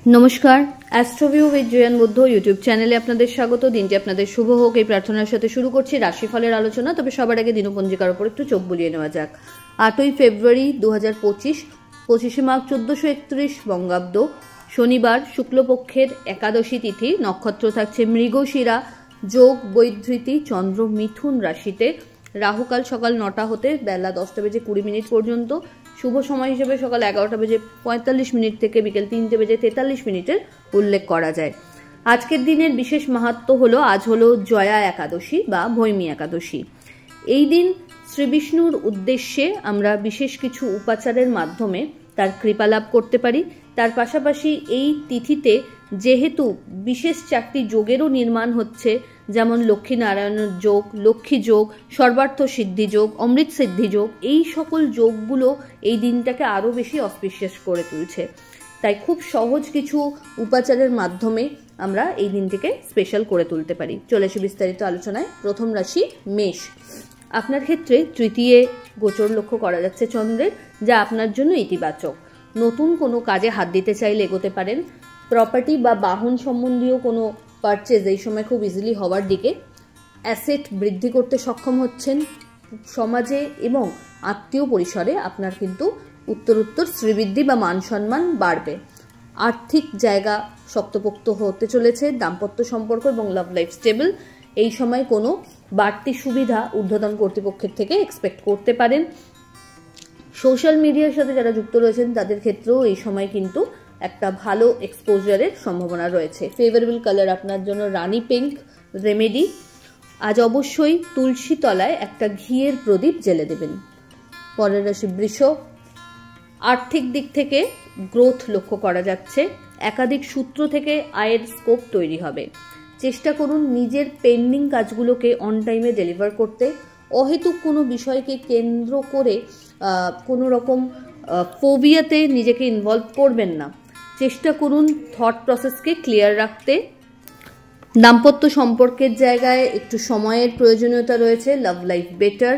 নমস্কার, অ্যাস্ট্রোভিউ with জয়ান Buddha YouTube চ্যানেলে আপনাদের স্বাগত। দিনটি আপনাদের শুভ হোক এই প্রার্থনার সাথে শুরু করছি রাশিফলের আলোচনা। তবে সবার আগে দিনপঞ্জিকার উপর একটু চোখ বুলিয়ে নেওয়া যাক। 8ই ফেব্রুয়ারি 2025, 25শে মাঘ 1431 বঙ্গাব্দ, শনিবার, শুক্লপক্ষের একাদশী তিথি। নক্ষত্র থাকছে মৃগশিরা, যোগ বৈধৃতি, চন্দ্র মিথুন রাশিতে। রাহুকাল সকাল 9টা হতে বেলা 10টা বেজে 20 মিনিট পর্যন্ত। শুভ সময় হিসেবে সকাল 11টা বেজে 45 মিনিট থেকে বিকেল 3টে বেজে 43 মিনিটের উল্লেখ করা যায়। আজকের দিনের বিশেষ মাহাত্ম্য হলো, আজ হলো জয়া একাদশী বা ভৈমী একাদশী। এই দিন শ্রী বিষ্ণুর উদ্দেশ্যে আমরা বিশেষ কিছু উপাচারের মাধ্যমে তার কৃপা লাভ করতে পারি। তার পাশাপাশি এই তিথিতে যেহেতু বিশেষ 4টি যোগেরও নির্মাণ হচ্ছে, যেমন লক্ষ্মীনারায়ণের যোগ, লক্ষ্মী যোগ, সর্বার্থ সিদ্ধি যোগ, অমৃত সিদ্ধি যোগ, এই সকল যোগগুলো এই দিনটাকে আরও বেশি অস্পিশিয়াস করে তুলছে। তাই খুব সহজ কিছু উপাচারের মাধ্যমে আমরা এই দিনটিকে স্পেশাল করে তুলতে পারি। চলে আসি বিস্তারিত আলোচনায়। প্রথম রাশি মেষ। আপনার ক্ষেত্রে তৃতীয় গোচর লক্ষ্য করা যাচ্ছে চন্দ্রের, যা আপনার জন্য ইতিবাচক। নতুন কোনো কাজে হাত দিতে চাইলে এগোতে পারেন। প্রপার্টি বা বাহন সম্বন্ধীয় কোনো পারচেজ এই সময় খুব ইজিলি হওয়ার দিকে। অ্যাসেট বৃদ্ধি করতে সক্ষম হচ্ছেন। সমাজে এবং আত্মীয় পরিসরে আপনার কিন্তু উত্তরোত্তর শ্রীবৃদ্ধি বা মান সম্মান বাড়বে। আর্থিক জায়গা শক্তপোক্ত হতে চলেছে। দাম্পত্য সম্পর্ক এবং লাভ লাইফ স্টেবল। এই সময় কোনো বাড়তি সুবিধা ঊর্ধ্বতন কর্তৃপক্ষের থেকে এক্সপেক্ট করতে পারেন। সোশ্যাল মিডিয়ার সাথে যারা যুক্ত রয়েছেন তাদের ক্ষেত্রেও এই সময় কিন্তু একটা ভালো এক্সপোজারের সম্ভাবনা রয়েছে। ফেভারেবল কালার আপনার জন্য রানী পিঙ্ক। রেমেডি, আজ অবশ্যই তুলসী তলায় একটা ঘিয়ের প্রদীপ জ্বেলে দেবেন। পরের রাশি বৃষ। আর্থিক দিক থেকে গ্রোথ লক্ষ্য করা যাচ্ছে। একাধিক সূত্র থেকে আয়ের স্কোপ তৈরি হবে। চেষ্টা করুন নিজের পেন্ডিং কাজগুলোকে অন টাইমে ডেলিভার করতে। অহেতুক কোনো বিষয়কে কেন্দ্র করে কোনো রকম ফোবিয়াতে নিজেকে ইনভলভ করবেন না। চেষ্টা করুন থট প্রসেসকে ক্লিয়ার রাখতে। দাম্পত্য সম্পর্কের জায়গায় একটু সময়ের প্রয়োজনীয়তা রয়েছে। Love life better.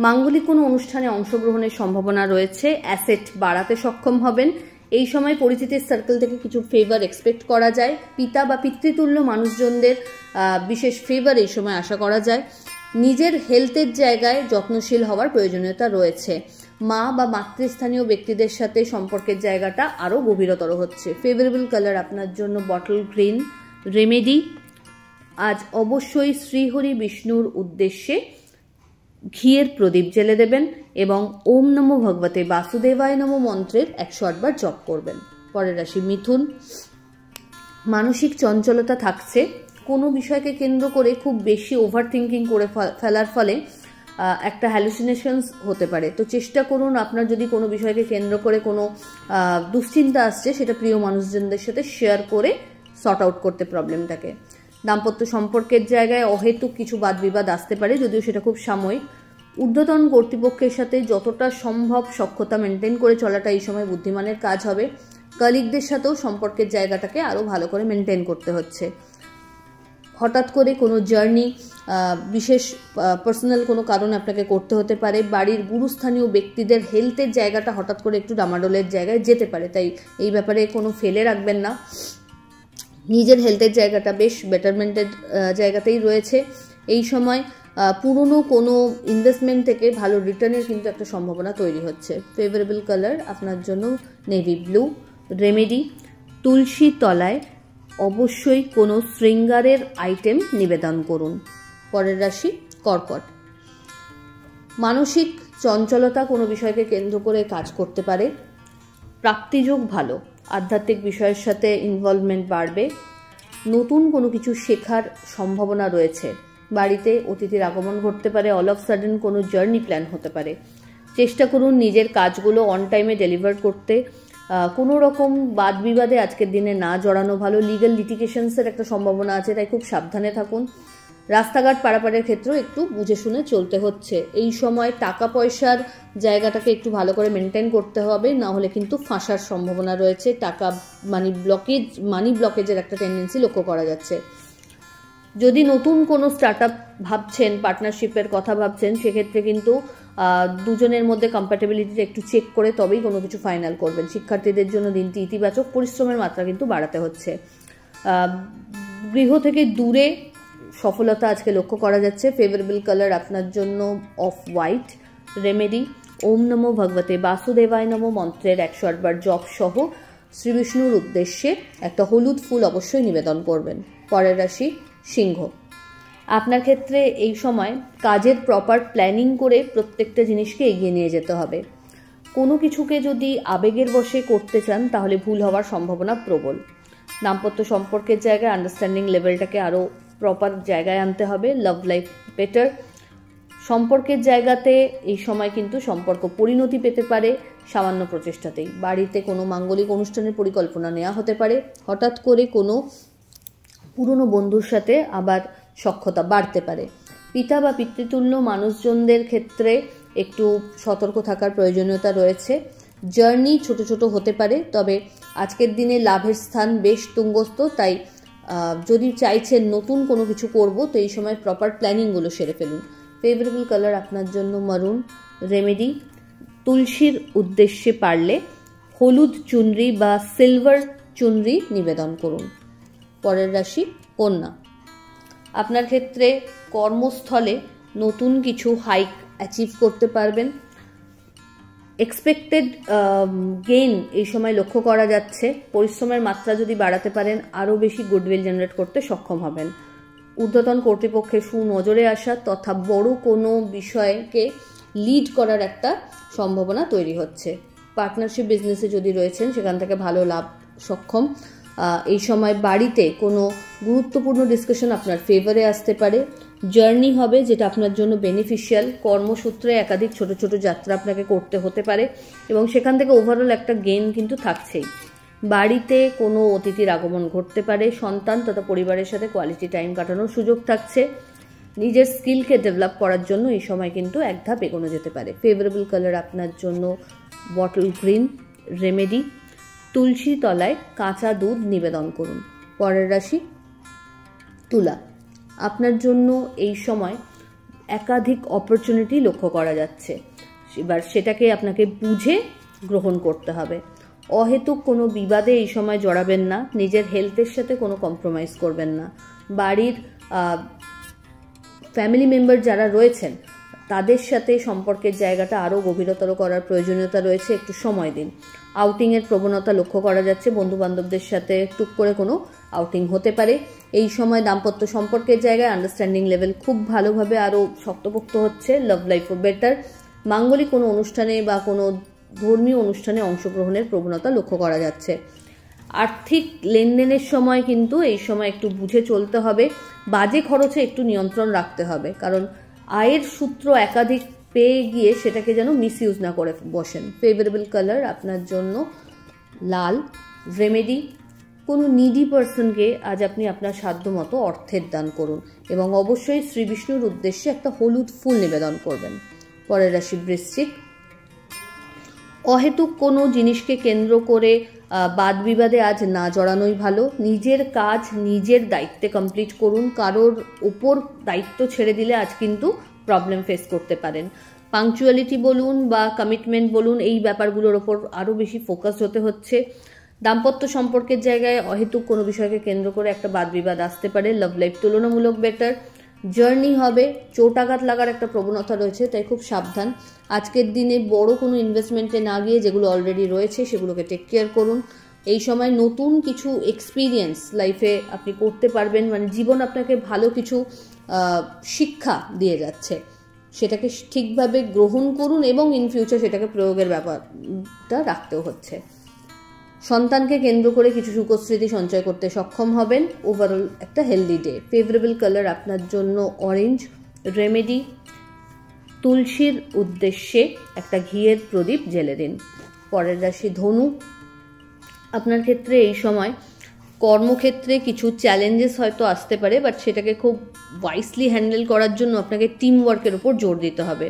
মাঙ্গলিক কোনো অনুষ্ঠানে অংশগ্রহণের সম্ভাবনা রয়েছে। অ্যাসেট বাড়াতে সক্ষম হবেন। এই সময় পরিচিতির সার্কেল থেকে কিছু ফেভার এক্সপেক্ট করা যায়। পিতা বা পিতৃতুল্য মানুষজনদের বিশেষ ফেভার এই সময় আশা করা যায়। নিজের হেলথের জায়গায় যত্নশীল হওয়ার প্রয়োজনীয়তা রয়েছে। মা বা মাতৃস্থানীয় ব্যক্তিদের সাথে সম্পর্কের জায়গাটা আরও গভীরতর হচ্ছে। ফেভারেবল কালার আপনার জন্য বটল গ্রিন। রেমেডি, আজ অবশ্যই শ্রীহরি বিষ্ণুর উদ্দেশ্যে ঘিয়ের প্রদীপ জ্বেলে দেবেন এবং ওম নমো ভগবতে বাসুদেবায় নমো মন্ত্রের 108 বার জপ করবেন। পরের রাশি মিথুন। মানসিক চঞ্চলতা থাকছে। কোনো বিষয়কে কেন্দ্র করে খুব বেশি ওভার থিঙ্কিং করে ফেলার ফলে একটা হ্যালুসিনেশনস হতে পারে। তো চেষ্টা করুন, আপনার যদি কোনো বিষয়কে কেন্দ্র করে কোনো দুশ্চিন্তা আসছে, সেটা প্রিয় মানুষজনদের সাথে শেয়ার করে সর্ট আউট করতে প্রবলেমটাকে। দাম্পত্য সম্পর্কের জায়গায় অহেতুক কিছু বাদ বিবাদ আসতে পারে, যদিও সেটা খুব সাময়িক। ঊর্ধ্বতন কর্তৃপক্ষের সাথে যতটা সম্ভব সখ্যতা মেনটেন করে চলাটা এই সময় বুদ্ধিমানের কাজ হবে। কলিগদের সাথেও সম্পর্কের জায়গাটাকে আরও ভালো করে মেনটেন করতে হচ্ছে। হঠাৎ করে কোনো জার্নি, বিশেষ পার্সোনাল কোনো কারণে আপনাকে করতে হতে পারে। বাড়ির গুরুস্থানীয় ব্যক্তিদের হেলথের জায়গাটা হঠাৎ করে একটু ডামাডোলের জায়গায় যেতে পারে, তাই এই ব্যাপারে কোনো ফেলে রাখবেন না। নিজের হেলথের জায়গাটা বেশ বেটারমেন্টের জায়গাতেই রয়েছে। এই সময় পুরনো কোনো ইনভেস্টমেন্ট থেকে ভালো রিটার্নের কিন্তু একটা সম্ভাবনা তৈরি হচ্ছে। ফেভারেবল কালার আপনার জন্য নেভি ব্লু। রেমেডি, তুলসী তলায় অবশ্যই কোনো শৃঙ্গারের আইটেম নিবেদন করুন। পরের রাশি কর্কট। মানসিক চঞ্চলতা কোনো বিষয়কে কেন্দ্র করে কাজ করতে পারে। প্রাপ্তিযোগ ভালো। আধ্যাত্মিক বিষয়ের সাথে ইনভলভমেন্ট বাড়বে। নতুন কোনো কিছু শেখার সম্ভাবনা রয়েছে। বাড়িতে অতিথির আগমন ঘটতে পারে। অল অফ সাডেন কোনো জার্নি প্ল্যান হতে পারে। চেষ্টা করুন নিজের কাজগুলো অন টাইমে ডেলিভার করতে। কোনো রকম বাদ বিবাদে আজকের দিনে না জড়ানো ভালো। লিগ্যাল লিটিগেশনসের একটা সম্ভাবনা আছে, তাই খুব সাবধানে থাকুন। রাস্তাঘাট পারাপারের ক্ষেত্রেও একটু বুঝে শুনে চলতে হচ্ছে। এই সময় টাকা পয়সার জায়গাটাকে একটু ভালো করে মেনটেন করতে হবে, না হলে কিন্তু ফাঁসার সম্ভাবনা রয়েছে। টাকা মানি ব্লকেজের একটা টেন্ডেন্সি লক্ষ্য করা যাচ্ছে। যদি নতুন কোনো স্টার্ট আপ ভাবছেন, পার্টনারশিপের কথা ভাবছেন, সেক্ষেত্রে কিন্তু দুজনের মধ্যে কম্প্যাটেবিলিটিটা একটু চেক করে তবেই কোনো কিছু ফাইনাল করবেন। শিক্ষার্থীদের জন্য দিনটি ইতিবাচক, পরিশ্রমের মাত্রা কিন্তু বাড়াতে হচ্ছে। গৃহ থেকে দূরে সফলতা আজকে লক্ষ্য করা যাচ্ছে। ফেভারেবল কালার আপনার জন্য অফ হোয়াইট। রেমেডি ওম নমো ভগবতে বাসুদেবায় নমো মন্ত্রের 108 বার জপ সহ শ্রী বিষ্ণুর উদ্দেশ্যে একটা হলুদ ফুল অবশ্যই নিবেদন করবেন। পরের রাশি সিংহ। আপনার ক্ষেত্রে এই সময় কাজের প্রপার প্ল্যানিং করে প্রত্যেকটা জিনিসকে এগিয়ে নিয়ে যেতে হবে। কোনো কিছুকে যদি আবেগের বশে করতে চান তাহলে ভুল হওয়ার সম্ভাবনা প্রবল। দাম্পত্য সম্পর্কের জায়গায় আন্ডারস্ট্যান্ডিং লেভেলটাকে আরও প্রপার জায়গায় আনতে হবে। Love life better. সম্পর্কের জায়গাতে এই সময় কিন্তু সম্পর্ক পরিণতি পেতে পারে সামান্য প্রচেষ্টাতেই। বাড়িতে কোনো মাঙ্গলিক অনুষ্ঠানের পরিকল্পনা নেওয়া হতে পারে। হঠাৎ করে কোনো পুরনো বন্ধুর সাথে আবার সখ্যতা বাড়তে পারে। পিতা বা পিতৃতুল্য মানুষজনদের ক্ষেত্রে একটু সতর্ক থাকার প্রয়োজনীয়তা রয়েছে। জার্নি ছোট ছোট হতে পারে, তবে আজকের দিনে লাভের স্থান বেশ তুঙ্গস্থ। তাই যদি চাইছেন নতুন কোনো কিছু করব তো এই সময় প্রপার প্ল্যানিংগুলো সেরে ফেলুন। ফেভারেবল কালার আপনার জন্য মারুন। রেমেডি তুলসীর উদ্দেশ্যে পারলে হলুদ চুনরি বা সিলভার চুনরি নিবেদন করুন। পরের রাশি কন্যা। আপনার ক্ষেত্রে কর্মস্থলে নতুন কিছু হাইক অ্যাচিভ করতে পারবেন। এক্সপেক্টেড গেইন এই সময় লক্ষ্য করা যাচ্ছে। পরিশ্রমের মাত্রা যদি বাড়াতে পারেন আরও বেশি গুডউইল জেনারেট করতে সক্ষম হবেন। ঊর্ধ্বতন কর্তৃপক্ষের সুনজরে আসা তথা বড় কোনো বিষয়কে লিড করার একটা সম্ভাবনা তৈরি হচ্ছে। পার্টনারশিপ বিজনেসে যদি রয়েছেন সেখান থেকে ভালো লাভ সক্ষম। এই সময় বাড়িতে কোনো গুরুত্বপূর্ণ ডিসকাশন আপনার ফেভারে আসতে পারে। জার্নি হবে যেটা আপনার জন্য বেনিফিশিয়াল। কর্মসূত্রে একাধিক ছোট ছোট যাত্রা আপনাকে করতে হতে পারে এবং সেখান থেকে ওভারঅল একটা গেইন কিন্তু থাকছেই। বাড়িতে কোনো অতিথির আগমন ঘটতে পারে। সন্তান তথা পরিবারের সাথে কোয়ালিটি টাইম কাটানোর সুযোগ থাকছে। নিজের স্কিলকে ডেভেলপ করার জন্য এই সময় কিন্তু এক ধাপ এগোনো যেতে পারে। ফেভারেবল কালার আপনার জন্য বটল গ্রিন। রেমেডি তুলসী তলায় কাঁচা দুধ নিবেদন করুন। পরের রাশি তুলা। আপনার জন্য এই সময় একাধিক অপরচুনিটি লক্ষ্য করা যাচ্ছে। এবার সেটাকে আপনাকে বুঝে গ্রহণ করতে হবে। অহেতুক কোনো বিবাদে এই সময় জড়াবেন না। নিজের হেলথের সাথে কোনো কম্প্রোমাইজ করবেন না। বাড়ির ফ্যামিলি মেম্বার যারা রয়েছেন তাদের সাথে সম্পর্কের জায়গাটা আরও গভীরতর করার প্রয়োজনীয়তা রয়েছে। একটু সময় দিন। আউটিংয়ের প্রবণতা লক্ষ্য করা যাচ্ছে। বন্ধুবান্ধবদের সাথে টুক করে কোনো আউটিং হতে পারে। এই সময় দাম্পত্য সম্পর্কের জায়গায় আন্ডারস্ট্যান্ডিং লেভেল খুব ভালোভাবে আরও শক্তপোক্ত হচ্ছে। লাভ লাইফও বেটার। মাঙ্গলিক কোনো অনুষ্ঠানে বা কোনো ধর্মীয় অনুষ্ঠানে অংশগ্রহণের প্রবণতা লক্ষ্য করা যাচ্ছে। আর্থিক লেনদেনের সময় কিন্তু এই সময় একটু বুঝে চলতে হবে। বাজে খরচে একটু নিয়ন্ত্রণ রাখতে হবে, কারণ আয়ের সূত্র একাধিক পেয়ে গিয়ে সেটাকে যেন মিসইউজ না করে বসেন। ফেভারেবল কালার আপনার জন্য লাল। রেমেডি কোনো নিডি পার্সনকে আজ আপনি আপনার সাধ্যমতো অর্থের দান করুন এবং অবশ্যই শ্রী বিষ্ণুর উদ্দেশ্যে একটা হলুদ ফুল নিবেদন করবেন। পরের রাশি বৃশ্চিক। অহেতুক কোনো জিনিসকে কেন্দ্র করে বাদ বিবাদে আজ না জড়ানোই ভালো। নিজের কাজ নিজের দায়িত্বে কমপ্লিট করুন। কারোর ওপর দায়িত্ব ছেড়ে দিলে আজ কিন্তু প্রবলেম ফেস করতে পারেন। পাংচুয়ালিটি বলুন বা কমিটমেন্ট বলুন, এই ব্যাপারগুলোর ওপর আরও বেশি ফোকাস হতে হচ্ছে। দাম্পত্য সম্পর্কের জায়গায় অহেতুক কোনো বিষয়কে কেন্দ্র করে একটা বাদ বিবাদ আসতে পারে। লাভ লাইফ তুলনামূলক বেটার। জার্নি হবে। চোট আঘাত লাগার একটা প্রবণতা রয়েছে, তাই খুব সাবধান। আজকের দিনে বড় কোনো ইনভেস্টমেন্টে না গিয়ে যেগুলো অলরেডি রয়েছে সেগুলোকে টেক কেয়ার করুন। এই সময় নতুন কিছু এক্সপিরিয়েন্স লাইফে আপনি করতে পারবেন, মানে জীবন আপনাকে ভালো কিছু শিক্ষা দিয়ে যাচ্ছে, সেটাকে ঠিকভাবে গ্রহণ করুন এবং ইন ফিউচার সেটাকে প্রয়োগের ব্যাপারটা রাখতেও হচ্ছে। সন্তানকে কেন্দ্র করে কিছু সুখস্মৃতি সঞ্চয় করতে সক্ষম হবেন। ওভারঅল একটা হেলদি ডে। ফেভারেবল কালার আপনার জন্য অরেঞ্জ। রেমেডি তুলসীর উদ্দেশ্যে একটা ঘিয়ের প্রদীপ জ্বেলে দিন। পরের রাশি ধনু। আপনার ক্ষেত্রে এই সময় কর্মক্ষেত্রে কিছু চ্যালেঞ্জেস হয়তো আসতে পারে, বাট সেটাকে খুব ওয়াইসলি হ্যান্ডেল করার জন্য আপনাকে টিম ওয়ার্কের উপর জোর দিতে হবে।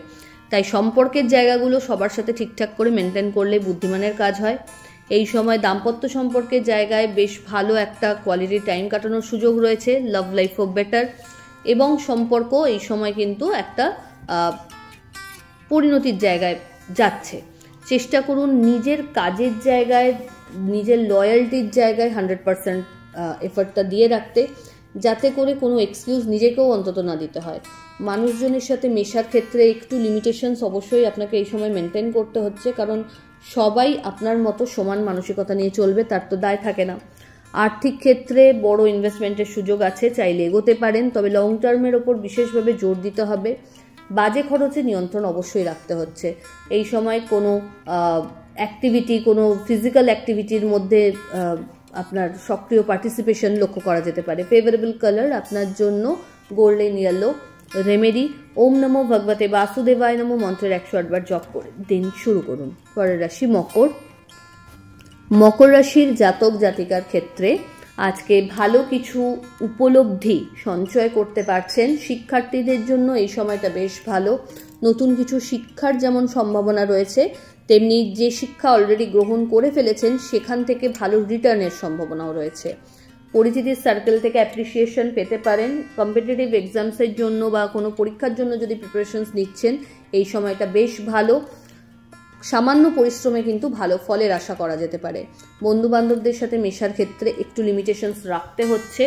তাই সম্পর্কের জায়গাগুলো সবার সাথে ঠিকঠাক করে মেনটেন করলে বুদ্ধিমানের কাজ হয়। এই সময় দাম্পত্য সম্পর্কের জায়গায় বেশ ভালো একটা কোয়ালিটি টাইম কাটানোর সুযোগ রয়েছে, লাভ লাইফও বেটার, এবং সম্পর্ক এই সময় কিন্তু একটা পরিণতির জায়গায় যাচ্ছে। চেষ্টা করুন নিজের কাজের জায়গায়, নিজের লয়্যালটির জায়গায় 100% এফর্টটা দিয়ে রাখতে, যাতে করে কোনো এক্সকিউজ নিজেকেও অন্তত না দিতে হয়। মানুষজনের সাথে মেশার ক্ষেত্রে একটু লিমিটেশনস অবশ্যই আপনাকে এই সময় মেনটেন করতে হচ্ছে, কারণ সবাই আপনার মতো সমান মানসিকতা নিয়ে চলবে তার তো দায় থাকে না। আর্থিক ক্ষেত্রে বড় ইনভেস্টমেন্টের সুযোগ আছে, চাইলে এগোতে পারেন, তবে লং টার্মের ওপর বিশেষভাবে জোর দিতে হবে। বাজে খরচে নিয়ন্ত্রণ অবশ্যই রাখতে হচ্ছে। এই সময় কোনো অ্যাক্টিভিটি, কোনো ফিজিক্যাল অ্যাক্টিভিটির মধ্যে আপনার সক্রিয় পার্টিসিপেশন লক্ষ্য করা যেতে পারে। ফেভারেবল কালার আপনার জন্য গোল্ডেন ইয়েলো। রেমেডি ওম নমো ভগবতে বাসুদেবায় নমো মন্ত্রের 108 বার জপ করে দিন শুরু করুন। পরের রাশি মকর। মকর রাশির জাতক জাতিকার ক্ষেত্রে আজকে ভালো কিছু উপলব্ধি সঞ্চয় করতে পারছেন। শিক্ষার্থীদের জন্য এই সময়টা বেশ ভালো। নতুন কিছু শিক্ষার যেমন সম্ভাবনা রয়েছে, তেমনি যে শিক্ষা অলরেডি গ্রহণ করে ফেলেছেন সেখান থেকে ভালো রিটার্নের সম্ভাবনাও রয়েছে। পরিচিতির সার্কেল থেকে অ্যাপ্রিসিয়েশন পেতে পারেন। কম্পিটিটিভ এক্সামসের জন্য বা কোনো পরীক্ষার জন্য যদি প্রিপারেশনস নিচ্ছেন, এই সময়টা বেশ ভালো। সামান্য পরিশ্রমে কিন্তু ভালো ফলের আশা করা যেতে পারে। বন্ধু বান্ধবদের সাথে মেশার ক্ষেত্রে একটু লিমিটেশনস রাখতে হচ্ছে।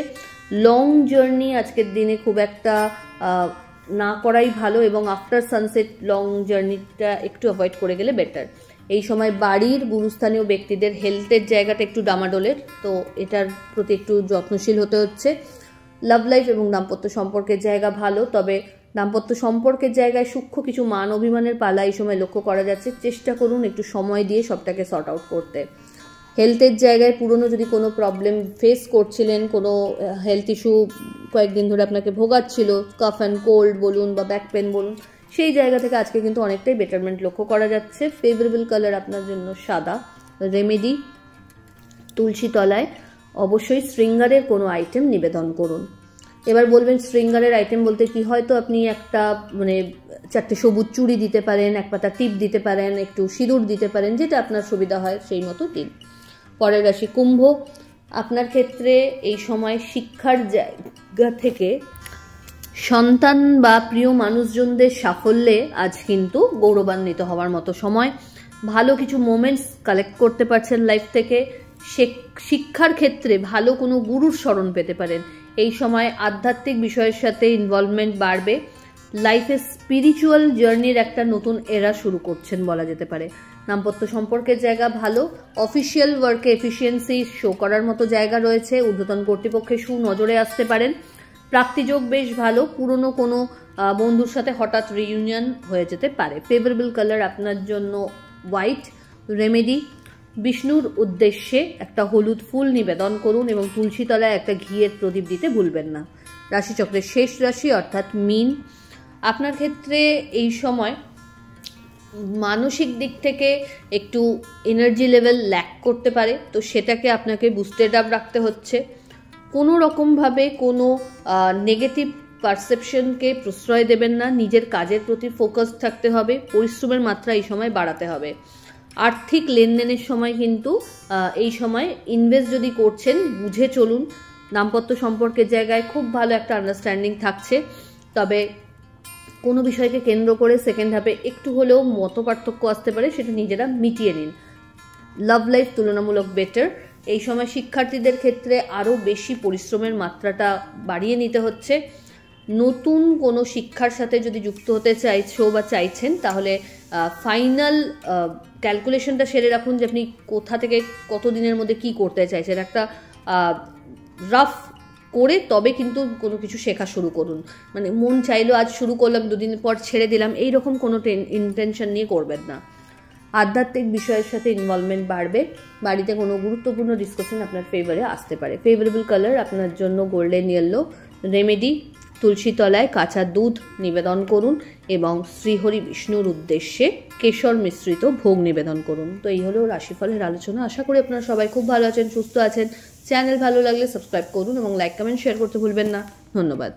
লং জার্নি আজকের দিনে খুব একটা না করাই ভালো, এবং আফটার সানসেট লং জার্নিটা একটু অ্যাভয়েড করে গেলে বেটার। এই সময় বাড়ির গুরুস্থানীয় ব্যক্তিদের হেলথের জায়গাটা একটু ডামাডোলের, তো এটার প্রতি একটু যত্নশীল হতে হচ্ছে। লাভ লাইফ এবং দাম্পত্য সম্পর্কের জায়গা ভালো, তবে দাম্পত্য সম্পর্কের জায়গায় সূক্ষ্ম কিছু মান অভিমানের পালা এই সময় লক্ষ্য করা যাচ্ছে। চেষ্টা করুন একটু সময় দিয়ে সবটাকে সর্ট আউট করতে। হেলথের জায়গায় পুরনো যদি কোনো প্রবলেম ফেস করছিলেন, কোনো হেলথ ইস্যু কয়েকদিন ধরে আপনাকে ভোগাচ্ছিল, কাফ অ্যান্ড কোল্ড বলুন বা ব্যাক পেন বলুন, সেই জায়গা থেকে আজকে কিন্তু অনেকটাই বেটারমেন্ট লক্ষ্য করা যাচ্ছে। ফেভারেবল কালার আপনার জন্য সাদা। রেমেডি তুলসী তলায় অবশ্যই শৃঙ্গারের কোনো আইটেম নিবেদন করুন। এবার বলবেন শৃঙ্গারের আইটেম বলতে কি, হয়তো আপনি একটা 4টে সবুজ চুড়ি দিতে পারেন, 1 পাতা টিপ দিতে পারেন, একটু সিঁদুর দিতে পারেন, যেটা আপনার সুবিধা হয় সেই মতো দিন। পরের রাশি কুম্ভ। আপনার ক্ষেত্রে এই সময় শিক্ষার জায়গা থেকে সন্তান বা প্রিয় মানুষজনদের সাফল্যে আজ কিন্তু গৌরবান্বিত হওয়ার মতো সময়। ভালো কিছু মোমেন্টস কালেক্ট করতে পারছেন লাইফ থেকে। শিক্ষার ক্ষেত্রে ভালো কোনো গুরুর স্মরণ পেতে পারেন। এই সময় আধ্যাত্মিক বিষয়ের সাথে ইনভলভমেন্ট বাড়বে। লাইফে স্পিরিচুয়াল জার্নির একটা নতুন এরা শুরু করছেন বলা যেতে পারে। দাম্পত্য সম্পর্কের জায়গা ভালো। অফিসিয়াল ওয়ার্কে এফিসিয়েন্সি শো করার মতো জায়গা রয়েছে। ঊর্ধ্বতন কর্তৃপক্ষের সুনজরে আসতে পারেন। প্রাপ্তিযোগ বেশ ভালো। পুরনো কোনো বন্ধুর সাথে হঠাৎ রিইউনিয়ন হয়ে যেতে পারে। ফেভারেবল কালার আপনার জন্য হোয়াইট। রেমেডি বিষ্ণুর উদ্দেশ্যে একটা হলুদ ফুল নিবেদন করুন এবং তুলসী তলায় একটা ঘিয়ের প্রদীপ দিতে ভুলবেন না। রাশিচক্রের শেষ রাশি অর্থাৎ মীন। আপনার ক্ষেত্রে এই সময় মানসিক দিক থেকে একটু এনার্জি লেভেল ল্যাক করতে পারে, তো সেটাকে আপনাকে বুস্টেড আপ রাখতে হচ্ছে। কোনো রকমভাবে কোনো নেগেটিভ পারসেপশনকে প্রশ্রয় দেবেন না। নিজের কাজের প্রতি ফোকাস থাকতে হবে। পরিশ্রমের মাত্রা এই সময় বাড়াতে হবে। আর্থিক লেনদেনের সময় কিন্তু এই সময় ইনভেস্ট যদি করছেন বুঝে চলুন। দাম্পত্য সম্পর্কের জায়গায় খুব ভালো একটা আন্ডারস্ট্যান্ডিং থাকছে, তবে কোনো বিষয়কে কেন্দ্র করে সেকেন্ড হাফে একটু হলেও মতপার্থক্য আসতে পারে, সেটা নিজেরা মিটিয়ে নিন। লাভ লাইফ তুলনামূলক বেটার। এই সময় শিক্ষার্থীদের ক্ষেত্রে আরও বেশি পরিশ্রমের মাত্রাটা বাড়িয়ে নিতে হচ্ছে। নতুন কোনো শিক্ষার সাথে যদি যুক্ত হতে চাইছো বা চাইছেন, তাহলে ফাইনাল ক্যালকুলেশনটা সেরে রাখুন যে আপনি কোথা থেকে কত দিনের মধ্যে কি করতে চাইছেন। একটা রাফ করে তবে কিন্তু কোনো কিছু শেখা শুরু করুন। মন চাইলো আজ শুরু করলাম, 2 দিন পর ছেড়ে দিলাম, এইরকম কোনো ইন্টেনশন নিয়ে করবেন না। আধ্যাত্মিক বিষয়ের সাথে ইনভলভমেন্ট বাড়বে। বাড়িতে কোনো গুরুত্বপূর্ণ ডিসকাশন আপনার ফেভারে আসতে পারে। ফেভারেবল কালার আপনার জন্য গোল্ডেন ইয়েলো। রেমেডি তুলসী তলায় কাঁচা দুধ নিবেদন করুন এবং শ্রীহরি বিষ্ণুর উদ্দেশ্যে কেশর মিশ্রিত ভোগ নিবেদন করুন। তো এই হলো রাশিফলের আলোচনা। আশা করি আপনারা সবাই খুব ভালো আছেন, সুস্থ আছেন। চ্যানেল ভালো লাগলে সাবস্ক্রাইব করুন এবং লাইক কমেন্ট শেয়ার করতে ভুলবেন না। ধন্যবাদ।